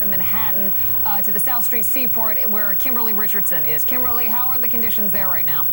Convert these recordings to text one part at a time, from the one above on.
in Manhattan to the South Street Seaport where Kimberly Richardson is. Kimberly, how are the conditions there right now?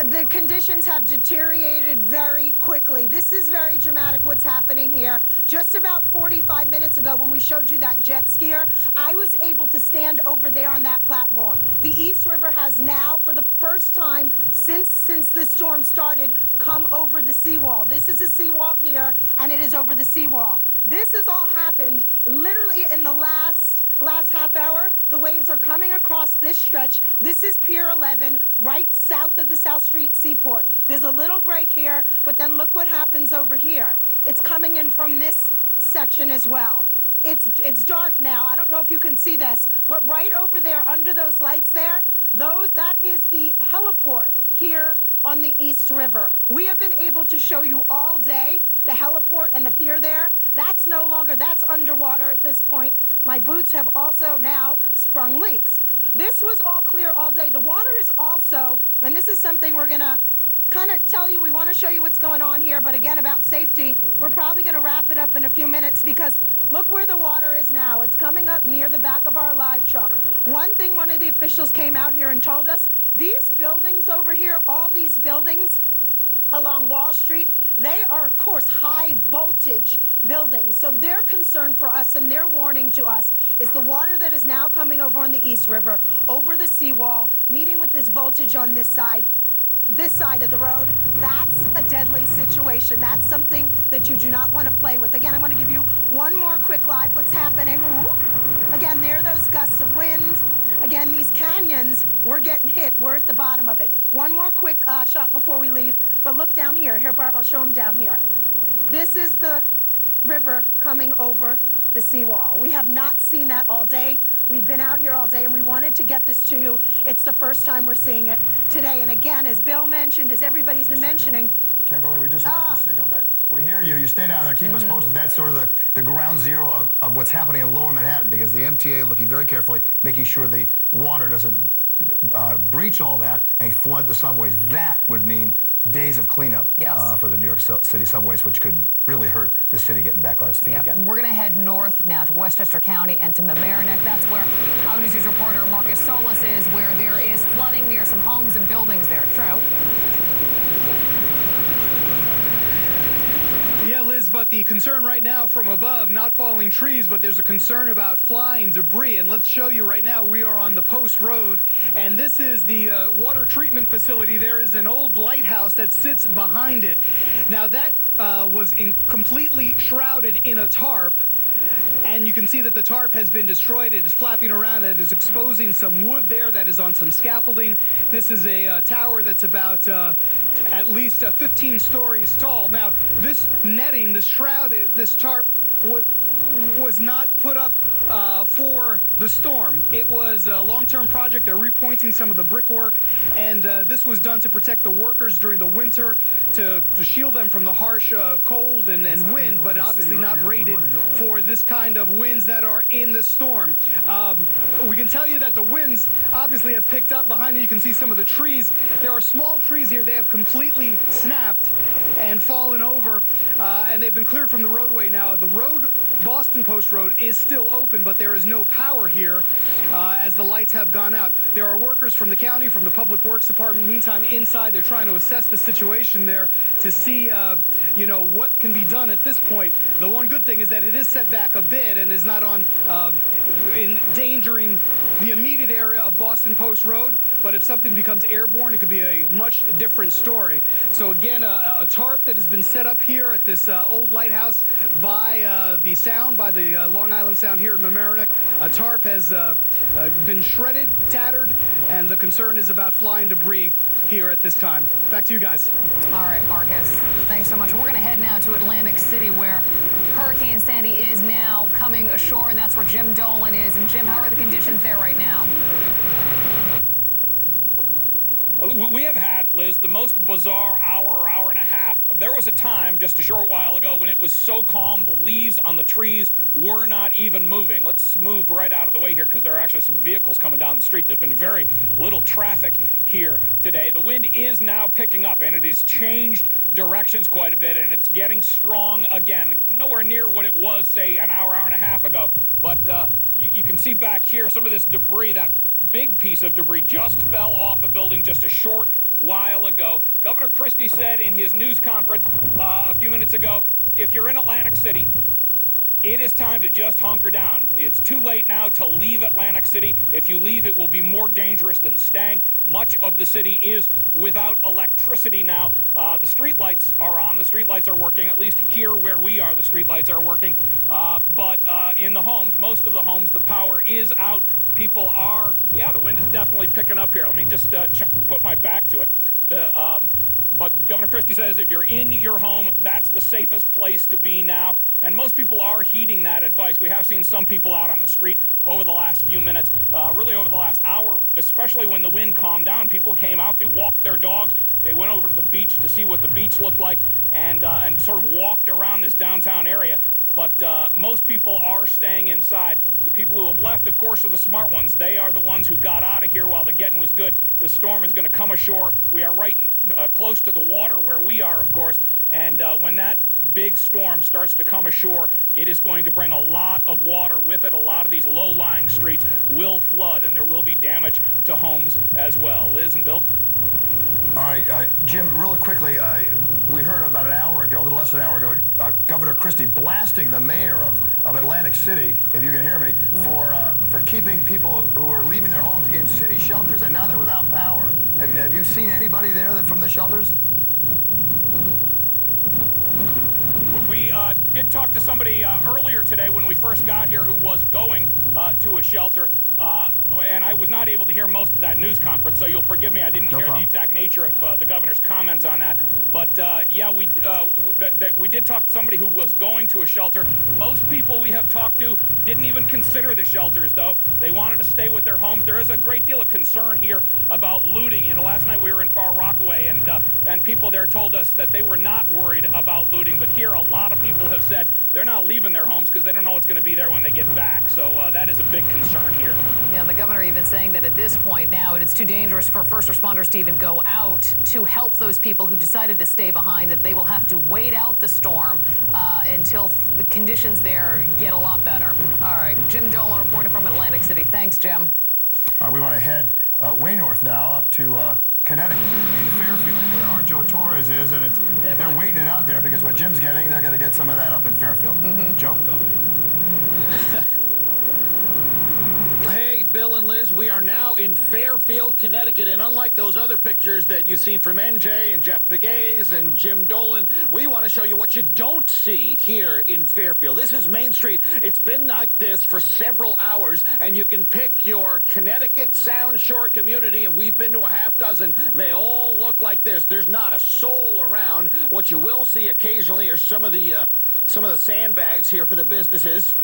The conditions have deteriorated very quickly. This is very dramatic what's happening here. Just about 45 minutes ago when we showed you that jet skier, I was able to stand over there on that platform. The East River has now, for the first time since the storm started, come over the seawall. This is a seawall here, and it is over the seawall. This has all happened literally in the last half hour. The waves are coming across this stretch. This is Pier 11, right south of the South Street Seaport. There's a little break here, but then look what happens over here. It's coming in from this section as well. It's dark now. I don't know if you can see this, but right over there under those lights there, that is the heliport here on the East River. We have been able to show you all day the heliport and the pier there. That's no longer, that's underwater at this point. My boots have also now sprung leaks. This was all clear all day. The water is also, and this is something we're gonna kind of tell you, we want to show you what's going on here, but again, about safety, we're probably going to wrap it up in a few minutes because look where the water is now. It's coming up near the back of our live truck. One thing one of the officials came out here and told us, these buildings over here, all these buildings along Wall Street, they are, of course, high voltage buildings. So their concern for us and their warning to us is the water that is now coming over on the East River, over the seawall, meeting with this voltage on this side of the road. That's a deadly situation. That's something that you do not want to play with. Again, I want to give you one more quick live what's happening. Ooh. Again, there are those gusts of wind. Again, these canyons, we're getting hit. We're at the bottom of it. One more quick shot before we leave. But look down here. Here, Barb, I'll show them down here. This is the river coming over the seawall. We have not seen that all day. We've been out here all day, and we wanted to get this to you. It's the first time we're seeing it today. And again, as Bill mentioned, as everybody's been mentioning, Kimberly, we just lost the signal, but we hear you. You stay down there. Keep us posted. That's sort of the ground zero of what's happening in lower Manhattan, because the MTA looking very carefully, making sure the water doesn't breach all that and flood the subways. That would mean days of cleanup for the New York City subways, which could really hurt the city getting back on its feet again. We're going to head north now to Westchester County and to Mamaroneck. That's where our News reporter Marcus Solis is, where there is flooding near some homes and buildings there. True. Yeah, Liz, but the concern right now from above, not falling trees, but there's a concern about flying debris. And let's show you right now, we are on the Post Road, and this is the water treatment facility. There is an old lighthouse that sits behind it. Now, that was completely shrouded in a tarp. And you can see that the tarp has been destroyed. It is flapping around. It is exposing some wood there that is on some scaffolding. This is a tower that's about at least 15 stories tall. Now, this netting, this shroud, this tarp was not put up for the storm. It was a long-term project. They're repointing some of the brickwork, and this was done to protect the workers during the winter, to shield them from the harsh cold and wind, but obviously not rated for this kind of winds that are in the storm. We can tell you that the winds obviously have picked up. Behind you, you can see some of the trees. There are small trees here. They have completely snapped and fallen over, and they've been cleared from the roadway now. The road, Boston Post Road, is still open, but there is no power here as the lights have gone out. There are workers from the county, from the Public Works Department. Meantime, inside, they're trying to assess the situation there to see, you know, what can be done at this point. The one good thing is that it is set back a bit and is not on endangering the immediate area of Boston Post Road, but if something becomes airborne, it could be a much different story. So again, a tarp that has been set up here at this old lighthouse by the Sound, by the Long Island Sound here in Mamaroneck. A tarp has been shredded, tattered, and the concern is about flying debris here at this time. Back to you guys. All right, Marcus, thanks so much. We're going to head now to Atlantic City, where Hurricane Sandy is now coming ashore, and that's where Jim Dolan is. And Jim, how are the conditions there right now? We have had, Liz, the most bizarre hour or hour and a half. There was a time just a short while ago when it was so calm, the leaves on the trees were not even moving. Let's move right out of the way here because there are actually some vehicles coming down the street. There's been very little traffic here today. The wind is now picking up, and it has changed directions quite a bit, and it's getting strong again. Nowhere near what it was, say, an hour, hour and a half ago. But you can see back here some of this debris. That big piece of debris just fell off a building just a short while ago. Governor Christie said in his news conference a few minutes ago, if you're in Atlantic City, it is time to just hunker down. It's too late now to leave Atlantic City. If you leave, it will be more dangerous than staying. Much of the city is without electricity now. The street lights are on. The street lights are working. At least here where we are, the street lights are working. But in the homes, most of the homes, the power is out. People are, yeah, the wind is definitely picking up here. Let me just put my back to it. But Governor Christie says if you're in your home, that's the safest place to be now. And most people are heeding that advice. We have seen some people out on the street over the last few minutes, really over the last hour, especially when the wind calmed down. People came out, they walked their dogs, they went over to the beach to see what the beach looked like, and sort of walked around this downtown area. But most people are staying inside. The people who have left, of course, are the smart ones. They are the ones who got out of here while the getting was good. The storm is going to come ashore. We are right close to the water where we are, of course. And when that big storm starts to come ashore, it is going to bring a lot of water with it. A lot of these low-lying streets will flood, and there will be damage to homes as well. Liz and Bill? All right, Jim, really quickly, we heard about an hour ago, a little less than an hour ago, Governor Christie blasting the mayor of Atlantic City, if you can hear me, for keeping people who are leaving their homes in city shelters, and now they're without power. Have you seen anybody there from the shelters? We did talk to somebody earlier today when we first got here who was going to a shelter. And I was not able to hear most of that news conference, so you'll forgive me. I didn't hear the exact nature of the governor's comments on that. But yeah, we did talk to somebody who was going to a shelter. Most people we have talked to didn't even consider the shelters, though. They wanted to stay with their homes. There is a great deal of concern here about looting. You know, last night we were in Far Rockaway, and people there told us that they were not worried about looting. But here, a lot of people have said they're not leaving their homes because they don't know what's going to be there when they get back. So that is a big concern here. Yeah, the governor even saying that at this point now it's too dangerous for first responders to even go out to help those people who decided to stay behind, that they will have to wait out the storm until the conditions there get a lot better. All right, Jim Dolan reporting from Atlantic City. Thanks, Jim. We want to head way north now up to Connecticut in Fairfield, where our Joe Torres is, and they're waiting it out there because what Jim's getting, they're going to get some of that up in Fairfield. Joe? Hey, Bill and Liz, we are now in Fairfield, Connecticut, and unlike those other pictures that you've seen from NJ and Jeff Pegues and Jim Dolan, we want to show you what you don't see here in Fairfield. This is Main Street. It's been like this for several hours, and you can pick your Connecticut Sound Shore community, and we've been to a half dozen. They all look like this. There's not a soul around. What you will see occasionally are some of the sandbags here for the businesses.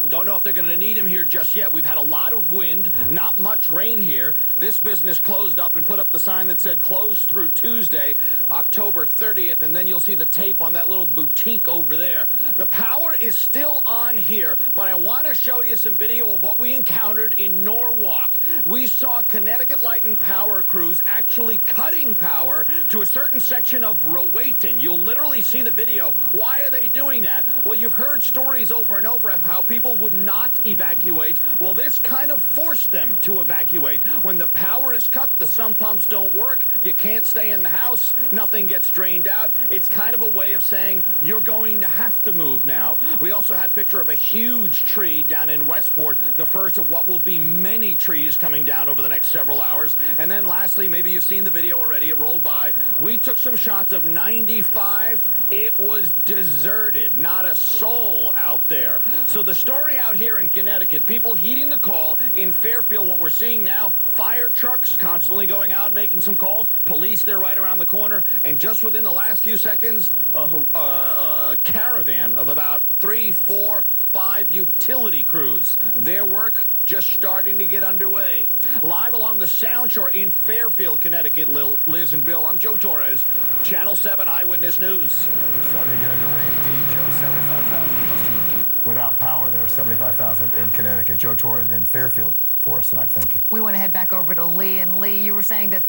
Don't know if they're going to need them here just yet. We've had a lot of wind, not much rain here. This business closed up and put up the sign that said closed through Tuesday, October 30th, and then you'll see the tape on that little boutique over there. The power is still on here, but I want to show you some video of what we encountered in Norwalk. We saw Connecticut Light and Power crews actually cutting power to a certain section of Rowayton. You'll literally see the video. Why are they doing that? Well, you've heard stories over and over of how people would not evacuate. Well, this kind of forced them to evacuate. When the power is cut, the sump pumps don't work, you can't stay in the house, nothing gets drained out. It's kind of a way of saying you're going to have to move now. We also had a picture of a huge tree down in Westport, the first of what will be many trees coming down over the next several hours. And then lastly, maybe you've seen the video already, it rolled by. We took some shots of 95. It was deserted, not a soul out there. So the story out here in Connecticut, people heeding the call. In Fairfield, what we're seeing now, fire trucks constantly going out, making some calls. Police, they're right around the corner. And just within the last few seconds, a caravan of about 3, 4, 5 utility crews. Their work just starting to get underway. Live along the Sound Shore in Fairfield, Connecticut, Liz and Bill, I'm Joe Torres, Channel 7 Eyewitness News. Starting to get underway indeed, Joe. 75,000 customers without power there, 75,000 in Connecticut. Joe Torres in Fairfield. for us tonight. Thank you. We want to head back over to Lee. And Lee, you were saying that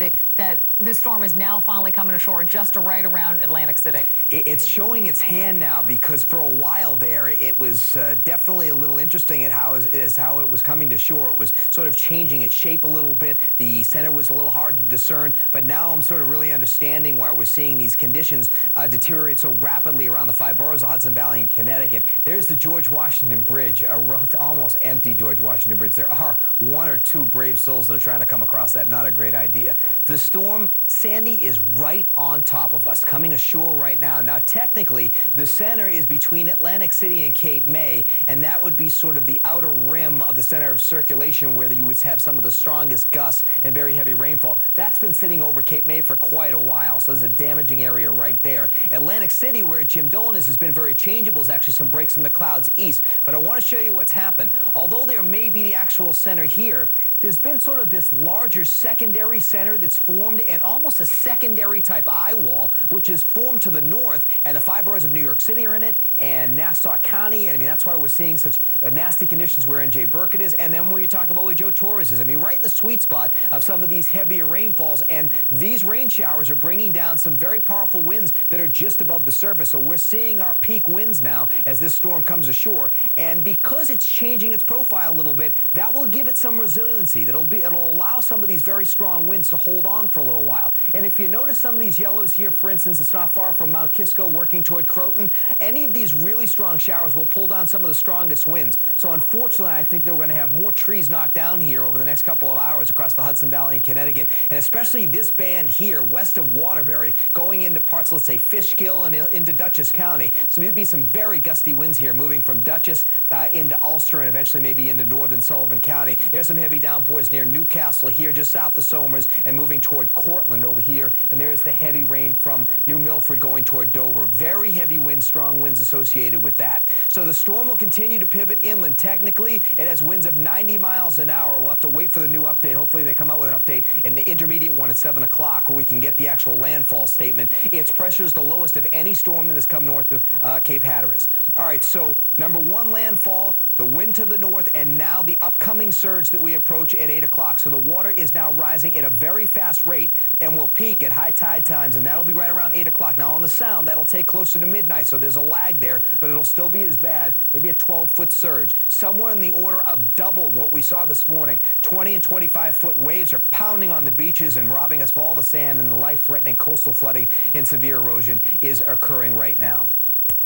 this storm is now finally coming ashore just right around Atlantic City. It's showing its hand now, because for a while there, it was definitely a little interesting at how it was coming to shore. It was sort of changing its shape a little bit. The center was a little hard to discern, but now I'm sort of really understanding why we're seeing these conditions deteriorate so rapidly around the 5 boroughs of Hudson Valley and Connecticut. There's the George Washington Bridge, a almost empty George Washington Bridge. There are 1 or 2 brave souls that are trying to come across that. Not a great idea. The storm, Sandy, is right on top of us, coming ashore right now. Now, technically, the center is between Atlantic City and Cape May, and that would be sort of the outer rim of the center of circulation where you would have some of the strongest gusts and very heavy rainfall. That's been sitting over Cape May for quite a while, so this is a damaging area right there. Atlantic City, where Jim Dolan is, has been very changeable. There's actually some breaks in the clouds east, but I want to show you what's happened. Although there may be the actual center here, there's been sort of this larger secondary center that's formed, and almost a secondary type eye wall, which is formed to the north, and the 5 boroughs of New York City are in it, and Nassau County. And I mean, that's why we're seeing such nasty conditions where N.J. Burkett is, and then when you talk about where Joe Torres is, I mean, right in the sweet spot of some of these heavier rainfalls, and these rain showers are bringing down some very powerful winds that are just above the surface. So we're seeing our peak winds now as this storm comes ashore, and because it's changing its profile a little bit, that will give it some resiliency. It'll allow some of these very strong winds to hold on for a little while. And if you notice some of these yellows here, for instance, it's not far from Mount Kisco working toward Croton. Any of these really strong showers will pull down some of the strongest winds. So unfortunately, I think they're going to have more trees knocked down here over the next couple of hours across the Hudson Valley and Connecticut, and especially this band here west of Waterbury going into parts, let's say, Fishkill and into Dutchess County. So there'll be some very gusty winds here moving from Dutchess into Ulster and eventually maybe into northern Sullivan County. There's some heavy downpours near Newcastle here just south of Somers and moving toward Cortland over here, and there's the heavy rain from New Milford going toward Dover. Very heavy winds, strong winds associated with that. So the storm will continue to pivot inland. Technically, it has winds of 90 miles an hour. We'll have to wait for the new update. Hopefully they come out with an update in the intermediate one at 7 o'clock where we can get the actual landfall statement. Its pressure is the lowest of any storm that has come north of Cape Hatteras. All right, so number 1 landfall, the wind to the north, and now the upcoming surge that we approach at 8 o'clock. So the water is now rising at a very fast rate and will peak at high tide times, and that'll be right around 8 o'clock. Now on the Sound, that'll take closer to midnight, so there's a lag there, but it'll still be as bad, maybe a 12-foot surge, somewhere in the order of double what we saw this morning. 20 and 25-foot waves are pounding on the beaches and robbing us of all the sand, and the life-threatening coastal flooding and severe erosion is occurring right now.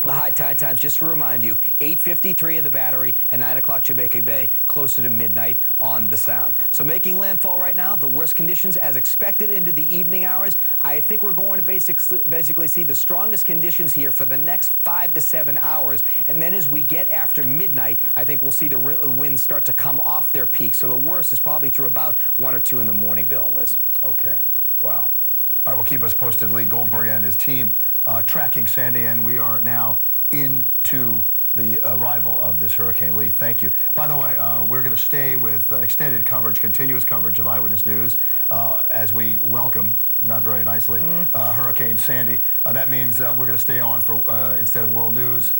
The high tide times, just to remind you, 8:53 of the Battery and 9 o'clock Jamaica Bay, closer to midnight on the Sound. So making landfall right now, the worst conditions as expected into the evening hours. I think we're going to basically see the strongest conditions here for the next 5 to 7 hours. And then as we get after midnight, I think we'll see the winds start to come off their peak. So the worst is probably through about 1 or 2 in the morning, Bill and Liz. Okay. Wow. All right, well, keep us posted. Lee Goldberg and his team tracking Sandy, and we are now into the arrival of this hurricane. Lee, thank you. By the way, we're going to stay with extended coverage, continuous coverage of Eyewitness News as we welcome, not very nicely, Hurricane Sandy. That means we're going to stay on for, instead of World News,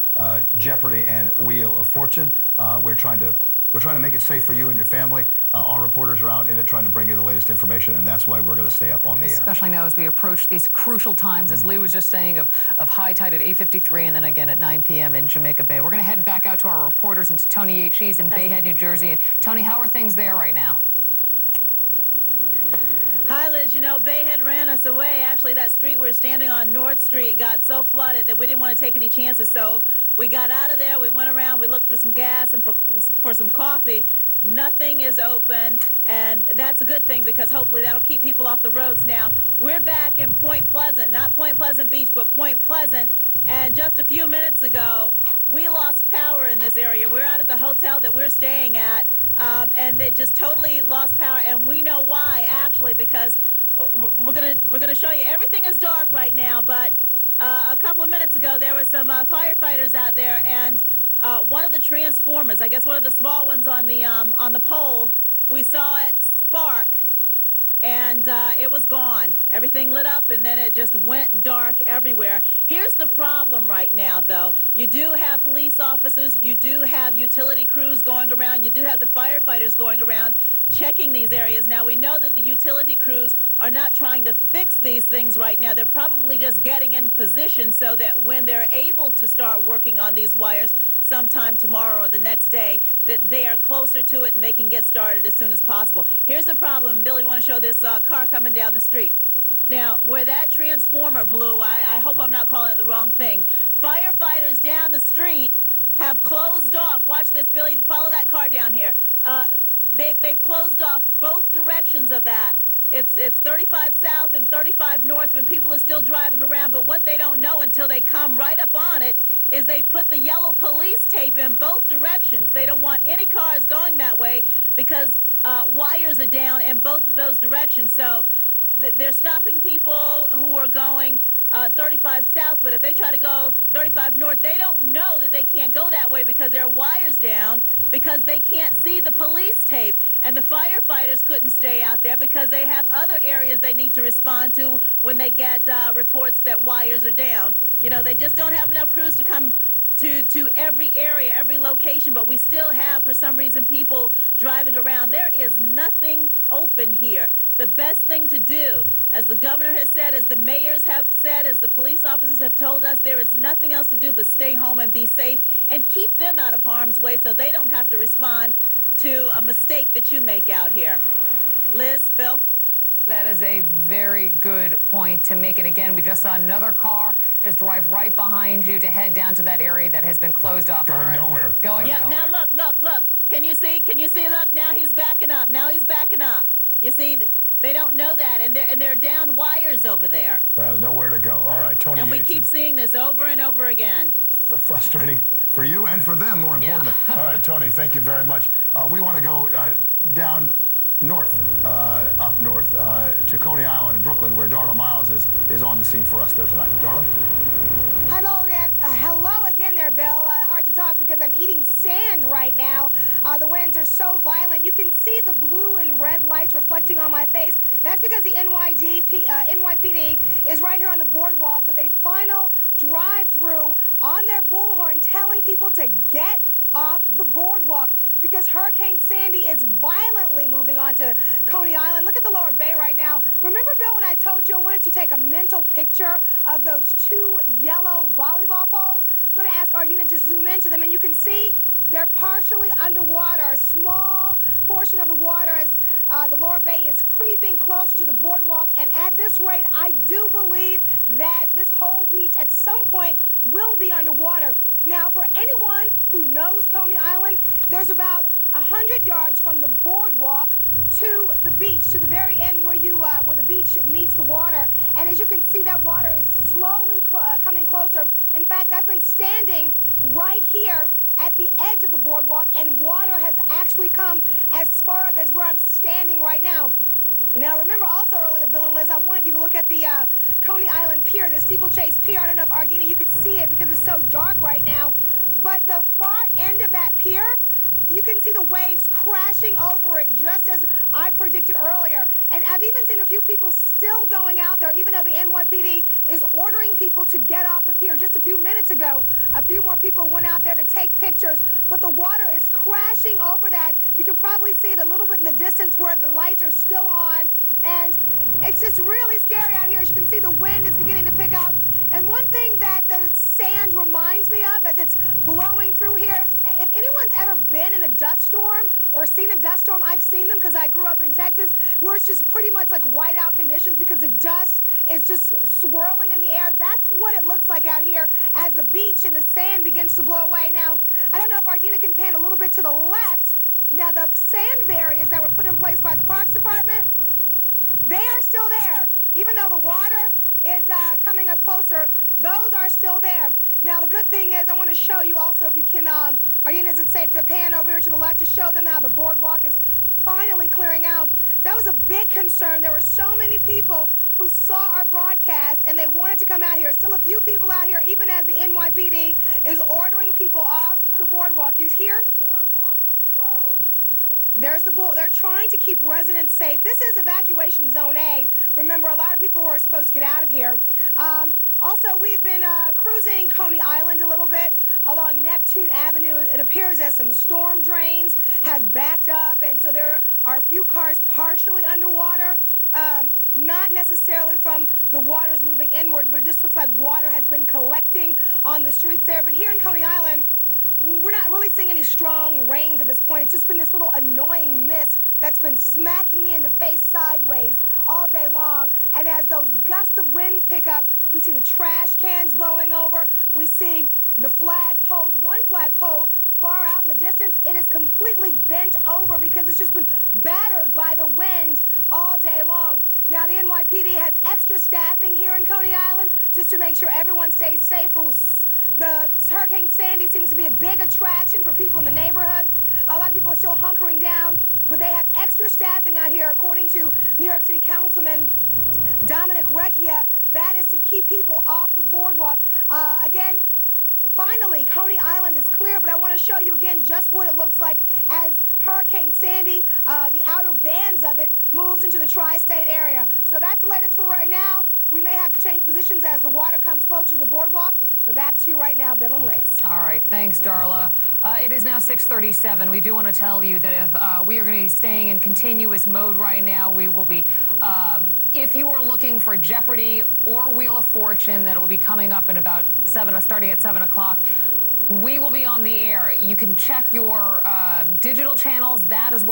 Jeopardy and Wheel of Fortune. We're trying to make it safe for you and your family. Our reporters are out in it trying to bring you the latest information, and that's why we're going to stay up on the air. Especially now as we approach these crucial times, as Lee was just saying, of high tide at 8:53 and then again at 9 p.m. in Jamaica Bay. We're going to head back out to our reporters and to Tony H. He's in Bayhead, New Jersey. And Tony, how are things there right now? Hi, Liz. You know, Bayhead ran us away. Actually, that street we're standing on, North Street, got so flooded that we didn't want to take any chances. So we got out of there. We went around. We looked for some gas and for some coffee. Nothing is open, and that's a good thing because hopefully that'll keep people off the roads. Now, we're back in Point Pleasant, not Point Pleasant Beach, but Point Pleasant, and just a few minutes ago, we lost power in this area. We're out at the hotel that we're staying at, and they just totally lost power, and we know why, actually, because we're gonna show you. Everything is dark right now, but a couple of minutes ago, there were some firefighters out there, and one of the transformers, I guess one of the small ones on the pole, we saw it spark, and it was gone. Everything lit up, and then it just went dark everywhere. Here's the problem right now, though. You do have police officers, you do have utility crews going around, you do have the firefighters going around checking these areas. Now, we know that the utility crews are not trying to fix these things right now. They're probably just getting in position so that when they're able to start working on these wires sometime tomorrow or the next day, that they are closer to it and they can get started as soon as possible. Here's the problem. Billy, want to show this car coming down the street. Now, where that transformer blew, I hope I'm not calling it the wrong thing. Firefighters down the street have closed off. Watch this, Billy. Follow that car down here. They've closed off both directions of that. It's 35 south and 35 north, and people are still driving around, but what they don't know until they come right up on it is they put the yellow police tape in both directions. They don't want any cars going that way because wires are down in both of those directions. So they're stopping people who are going 35 south, but if they try to go 35 north, they don't know that they can't go that way because there are wires down, because they can't see the police tape. And the firefighters couldn't stay out there because they have other areas they need to respond to when they get reports that wires are down. You know, they just don't have enough crews to come to every area, every location, but we still have, for some reason, people driving around. There is nothing open here. The best thing to do, as the governor has said, as the mayors have said, as the police officers have told us, there is nothing else to do but stay home and be safe and keep them out of harm's way so they don't have to respond to a mistake that you make out here. Liz, Bill? That is a very good point to make. And again, we just saw another car just drive right behind you to head down to that area that has been closed off. Going nowhere. Going yeah, nowhere. now look. Can you see? Look, now he's backing up. You see, they don't know that, and they're down wires over there. Nowhere to go. All right, Tony. And we keep seeing this over and over again. Frustrating for you and for them, more importantly. Yeah. All right, Tony, thank you very much. We want to go down north, up north, to Coney Island in Brooklyn, where Darla Miles is on the scene for us there tonight. Darla? Hello again there, Bill. Hard to talk because I'm eating sand right now. The winds are so violent. You can see the blue and red lights reflecting on my face. That's because the NYPD is right here on the boardwalk with a final drive-through on their bullhorn telling people to get off the boardwalk because Hurricane Sandy is violently moving on to Coney Island. Look at the lower bay right now. Remember, Bill, when I told you I wanted to take a mental picture of those two yellow volleyball poles? I'm going to ask Ardina to zoom into them, and you can see they're partially underwater. A small portion of the water as the lower bay is creeping closer to the boardwalk, and at this rate, I do believe that this whole beach at some point will be underwater. Now, for anyone who knows Coney Island, there's about 100 yards from the boardwalk to the beach, to the very end where the beach meets the water. And as you can see, that water is slowly coming closer. In fact, I've been standing right here at the edge of the boardwalk, and water has actually come as far up as where I'm standing right now. Now, remember also earlier, Bill and Liz, I wanted you to look at the Coney Island Pier, the Steeplechase Pier. I don't know if, Ardina, you could see it because it's so dark right now. But the far end of that pier, you can see the waves crashing over it just as I predicted earlier. And I've even seen a few people still going out there, even though the NYPD is ordering people to get off the pier. Just a few minutes ago, a few more people went out there to take pictures, but the water is crashing over that. You can probably see it a little bit in the distance where the lights are still on. And it's just really scary out here. As you can see, the wind is beginning to pick up. And one thing that sand reminds me of as it's blowing through here, if anyone's ever been in a dust storm or seen a dust storm, I've seen them because I grew up in Texas, where it's just pretty much like whiteout conditions because the dust is just swirling in the air. That's what it looks like out here as the beach and the sand begins to blow away. Now, I don't know if Ardina can pan a little bit to the left. Now, the sand barriers that were put in place by the Parks Department, they are still there. Even though the water is coming up closer, those are still there. Now, the good thing is I want to show you also, if you can, Ardina, is it safe to pan over here to the left to show them how the boardwalk is finally clearing out? That was a big concern. There were so many people who saw our broadcast and they wanted to come out here. Still a few people out here, even as the NYPD is ordering people off the boardwalk. You hear? There's the bull. They're trying to keep residents safe. This is evacuation zone A. Remember, a lot of people were supposed to get out of here. Also, we've been cruising Coney Island a little bit along Neptune Avenue. It appears that some storm drains have backed up, and so there are a few cars partially underwater. Not necessarily from the waters moving inward, but it just looks like water has been collecting on the streets there. But here in Coney Island, we're not really seeing any strong rains at this point. It's just been this little annoying mist that's been smacking me in the face sideways all day long. And as those gusts of wind pick up, we see the trash cans blowing over. We see the flag poles, one flag pole far out in the distance. It is completely bent over because it's just been battered by the wind all day long. Now, the NYPD has extra staffing here in Coney Island just to make sure everyone stays safe. The Hurricane Sandy seems to be a big attraction for people in the neighborhood. A lot of people are still hunkering down, but they have extra staffing out here, according to New York City Councilman Dominic Recchia. That is to keep people off the boardwalk. Again, finally, Coney Island is clear, but I want to show you again just what it looks like as Hurricane Sandy, the outer bands of it, moves into the tri-state area. So that's the latest for right now. We may have to change positions as the water comes closer to the boardwalk, but back to you right now, Bill and Liz. All right, thanks, Darla. It is now 6:37. We do want to tell you that if we are going to be staying in continuous mode right now, we will be, if you are looking for Jeopardy or Wheel of Fortune, that will be coming up in about starting at 7 o'clock. We will be on the air. You can check your digital channels. That is where